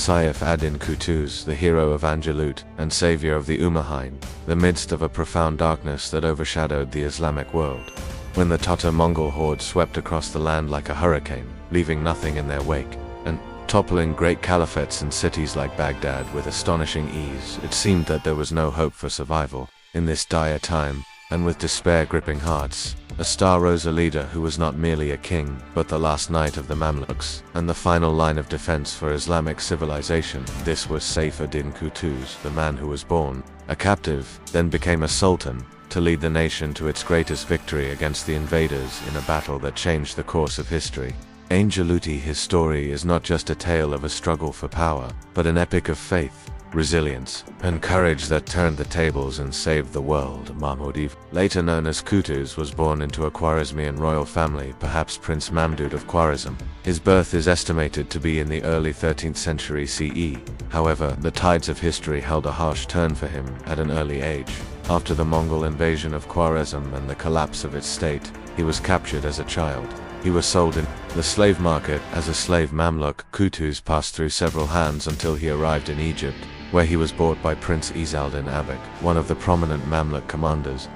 Saif ad-Din Qutuz, the hero of Ain Jalut and savior of the Ummah, in the midst of a profound darkness that overshadowed the Islamic world. When the Tatar Mongol hordes swept across the land like a hurricane, leaving nothing in their wake, and toppling great caliphates and cities like Baghdad with astonishing ease, it seemed that there was no hope for survival. In this dire time, and with despair gripping hearts, a star rose, a leader who was not merely a king, but the last knight of the Mamluks, and the final line of defense for Islamic civilization. This was Saif ad-Din Qutuz, the man who was born a captive, then became a sultan, to lead the nation to its greatest victory against the invaders in a battle that changed the course of history. Ain Jalut, his story is not just a tale of a struggle for power, but an epic of faith, resilience, and courage that turned the tables and saved the world. Mahmud, later known as Qutuz, was born into a Khwarezmian royal family, perhaps Prince Mamdud of Khwarezm. His birth is estimated to be in the early 13th century CE. However, the tides of history held a harsh turn for him at an early age. After the Mongol invasion of Khwarezm and the collapse of its state, he was captured as a child. He was sold in the slave market as a slave Mamluk. Qutuz passed through several hands until he arrived in Egypt, where he was bought by Prince Izz-al-Din Abak, one of the prominent Mamluk commanders.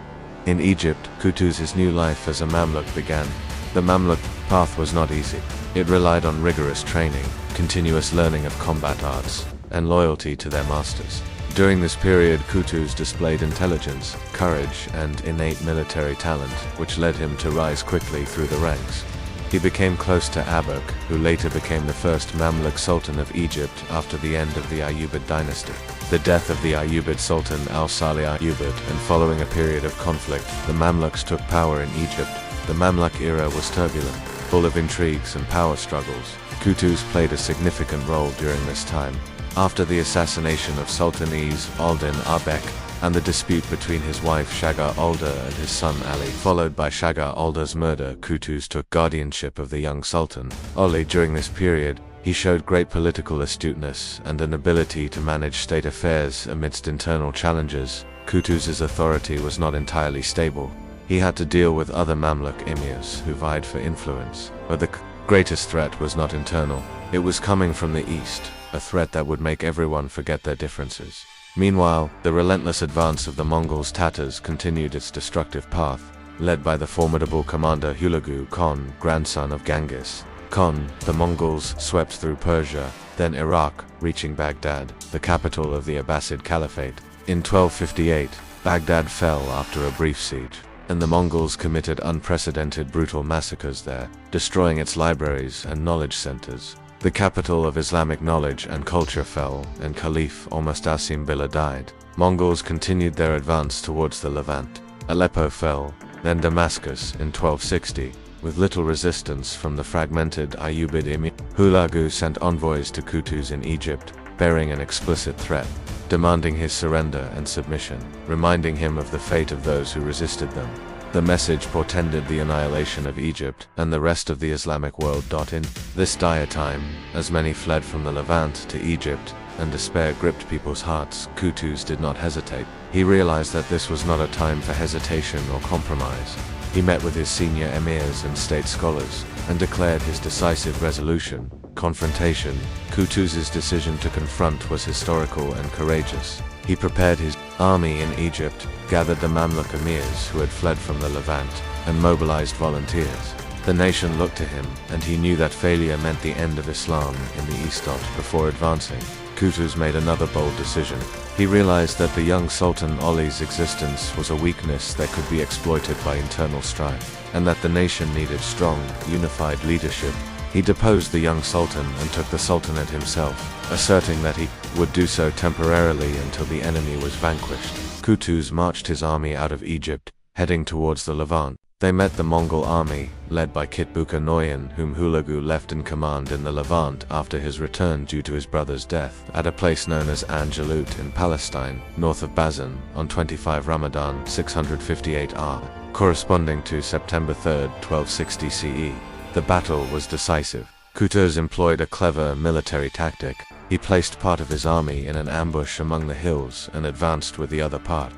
In Egypt, Qutuz's new life as a Mamluk began. The Mamluk path was not easy. It relied on rigorous training, continuous learning of combat arts, and loyalty to their masters. During this period, Qutuz displayed intelligence, courage, and innate military talent, which led him to rise quickly through the ranks. He became close to Abak, who later became the first Mamluk Sultan of Egypt after the end of the Ayyubid dynasty. The death of the Ayyubid Sultan Al-Salih Ayyubid, and following a period of conflict, the Mamluks took power in Egypt. The Mamluk era was turbulent, full of intrigues and power struggles. Qutuz played a significant role during this time. After the assassination of Sultan Izz-al-Din Abak, and the dispute between his wife Shagha-Olda and his son Ali, followed by Shagha-Olda's murder, Qutuz took guardianship of the young Sultan Ali. During this period, he showed great political astuteness and an ability to manage state affairs amidst internal challenges. Qutuz's authority was not entirely stable. He had to deal with other Mamluk emirs who vied for influence, but the greatest threat was not internal. It was coming from the east, a threat that would make everyone forget their differences. Meanwhile, the relentless advance of the Mongols Tatars continued its destructive path, led by the formidable commander Hulagu Khan, grandson of Genghis Khan. The Mongols swept through Persia, then Iraq, reaching Baghdad, the capital of the Abbasid Caliphate. In 1258, Baghdad fell after a brief siege, and the Mongols committed unprecedented brutal massacres there, destroying its libraries and knowledge centers. The capital of Islamic knowledge and culture fell, and Caliph Al-Mustasim Billah died. Mongols continued their advance towards the Levant. Aleppo fell, then Damascus in 1260, with little resistance from the fragmented Ayyubid Emir. Hulagu sent envoys to Qutuz in Egypt, bearing an explicit threat, demanding his surrender and submission, reminding him of the fate of those who resisted them. The message portended the annihilation of Egypt and the rest of the Islamic world. In this dire time, as many fled from the Levant to Egypt, and despair gripped people's hearts, Qutuz did not hesitate. He realized that this was not a time for hesitation or compromise. He met with his senior emirs and state scholars, and declared his decisive resolution: confrontation. Qutuz's decision to confront was historical and courageous. He prepared his army in Egypt, gathered the Mamluk emirs who had fled from the Levant, and mobilized volunteers. The nation looked to him, and he knew that failure meant the end of Islam in the East. Before advancing, Qutuz made another bold decision. He realized that the young Sultan Ali's existence was a weakness that could be exploited by internal strife, and that the nation needed strong, unified leadership. He deposed the young Sultan and took the Sultanate himself, asserting that he would do so temporarily until the enemy was vanquished. Qutuz marched his army out of Egypt, heading towards the Levant. They met the Mongol army, led by Kitbuka Noyan, whom Hulagu left in command in the Levant after his return due to his brother's death, at a place known as Ain Jalut in Palestine, north of Bazan, on 25 Ramadan 658 R, corresponding to September 3, 1260 CE. The battle was decisive. Qutuz employed a clever military tactic. He placed part of his army in an ambush among the hills and advanced with the other part.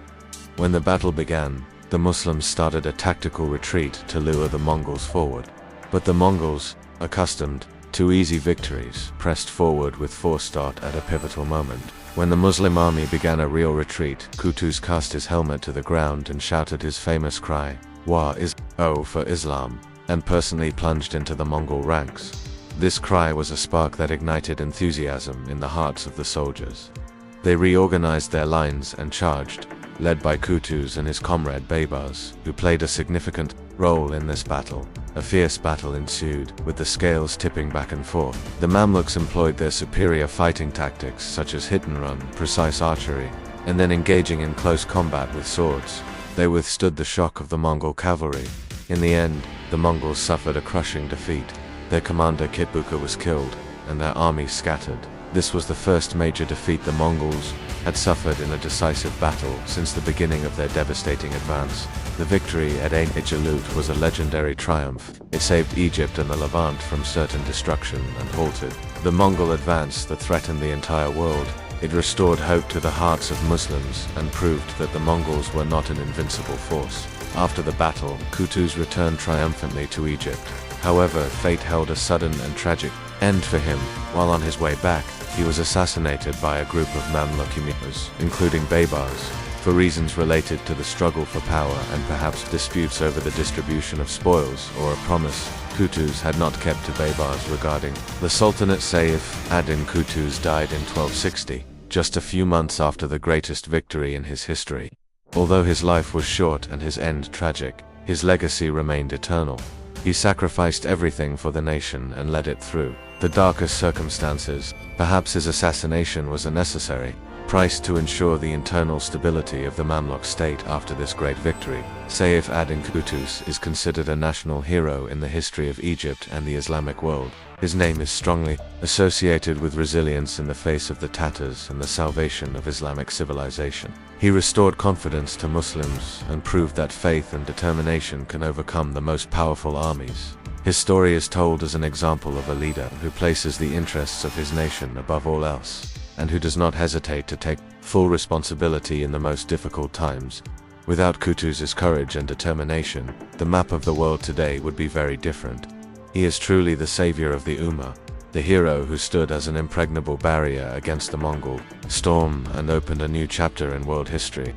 When the battle began, the Muslims started a tactical retreat to lure the Mongols forward. But the Mongols, accustomed Two easy victories, pressed forward with forethought at a pivotal moment. When the Muslim army began a real retreat, Qutuz cast his helmet to the ground and shouted his famous cry, Waa Islamah, for Islam, and personally plunged into the Mongol ranks. This cry was a spark that ignited enthusiasm in the hearts of the soldiers. They reorganized their lines and charged, led by Qutuz and his comrade Baybars, who played a significant role in this battle. A fierce battle ensued, with the scales tipping back and forth. The Mamluks employed their superior fighting tactics such as hit and run, precise archery, and then engaging in close combat with swords. They withstood the shock of the Mongol cavalry. In the end, the Mongols suffered a crushing defeat. Their commander Kitbuka was killed, and their army scattered. This was the first major defeat the Mongols had suffered in a decisive battle since the beginning of their devastating advance. The victory at Ain Jalut was a legendary triumph. It saved Egypt and the Levant from certain destruction and halted the Mongol advance that threatened the entire world. It restored hope to the hearts of Muslims and proved that the Mongols were not an invincible force. After the battle, Qutuz returned triumphantly to Egypt. However, fate held a sudden and tragic end for him. While on his way back, he was assassinated by a group of Mamluk emirs, including Baybars, for reasons related to the struggle for power and perhaps disputes over the distribution of spoils or a promise Qutuz had not kept to Baybars regarding the Sultanate. Saif ad-Din Qutuz died in 1260, just a few months after the greatest victory in his history. Although his life was short and his end tragic, his legacy remained eternal. He sacrificed everything for the nation and led it through the darkest circumstances. Perhaps his assassination was a necessary price to ensure the internal stability of the Mamluk state after this great victory. Saif ad-Din Qutuz is considered a national hero in the history of Egypt and the Islamic world. His name is strongly associated with resilience in the face of the Tatars and the salvation of Islamic civilization. He restored confidence to Muslims and proved that faith and determination can overcome the most powerful armies. His story is told as an example of a leader who places the interests of his nation above all else, and who does not hesitate to take full responsibility in the most difficult times. Without Qutuz's courage and determination, the map of the world today would be very different. He is truly the savior of the Ummah, the hero who stood as an impregnable barrier against the Mongol storm and opened a new chapter in world history.